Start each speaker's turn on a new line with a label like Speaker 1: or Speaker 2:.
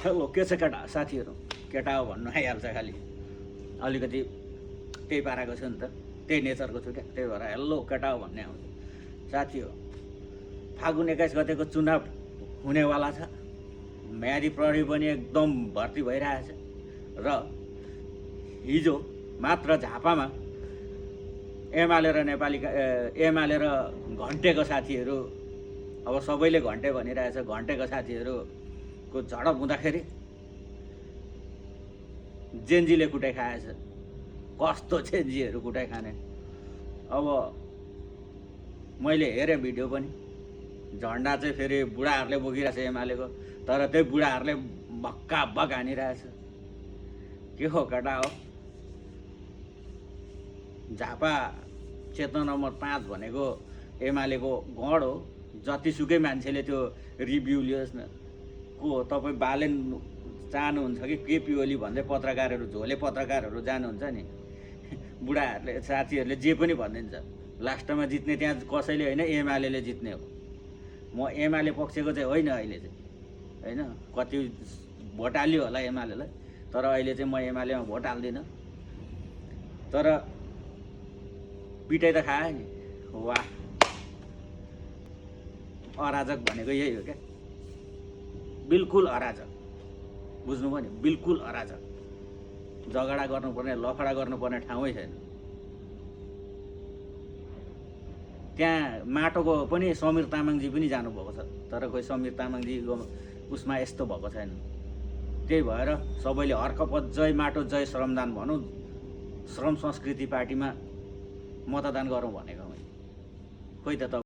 Speaker 1: hello के छ केटा साथीहरू केटा हो भन्नु आइहाल्छ खालि अलिकति त्यही पाराको छु नि त त्यही नेचरको छु क्या त्यही भएर हेलो केटा हो भन्ने आउँछ साथी हो फागुन 21 गतेको चुनाव हुनेवाला छ म्यादी प्रहरी पनि एकदम भर्ती भइरहेछ र हिजो मात्र झापामा एमाले र एमाले र घन्टेको साथीहरू अब सबैले घन्टे भनिरहेछ घन्टेको साथीहरूको झडप हुँदाखेरि जेन्जीले कुटाइ खाएछ कस्तो जेन्जीहरू कुटाइ खाने अब मैले हेरेँ भिडियो पनि झन्डा चाहिँ फेरि बुढाहरूले बोकिरहेछ एमालेको तर त्यही बुढाहरूले भक्का भक हानिरहेछ के हो केटा हो झापा क्षेत्र नम्बर 5 भनेको एमालेको गढ हो जतिसुकै मान्छेले त्यो रिभ्यू लियोस् न को तपाईँ बालेन चाहनुहुन्छ कि केपी ओली भन्दै पत्रकारहरू झोले पत्रकारहरू जानुहुन्छ नि बुढाहरूले साथीहरूले जे पनि भनिदिन्छ लास्टमा जित्ने त्यहाँ कसैले होइन एमाले जित्ने हो म एमाले पक्षको चाहिँ होइन अहिले चाहिँ होइन कति भोट हाल्यो होला एमालेलाई तर अहिले चाहिँ म एमालेमा भोट हाल्दिनँ तर पिटाइ त खायो नि वाह अराजक भनेको यही हो क्या बिल्कुल अराजक बुझ्नुभयो नि बिल्कुल अराजक झगडा गर्नुपर्ने लफडा गर्नुपर्ने ठाउँै छैन त्यहाँ माटोको पनि समीर तामाङजी पनि जानुभएको छ तर खोइ समीर तामाङजीको उसमा यस्तो भएको छैन त्यही भएर सबैले हर्कपत जय माटो जय श्रमदान भनौँ श्रम संस्कृति पार्टीमा मतदान गरौँ भनेको खोइ त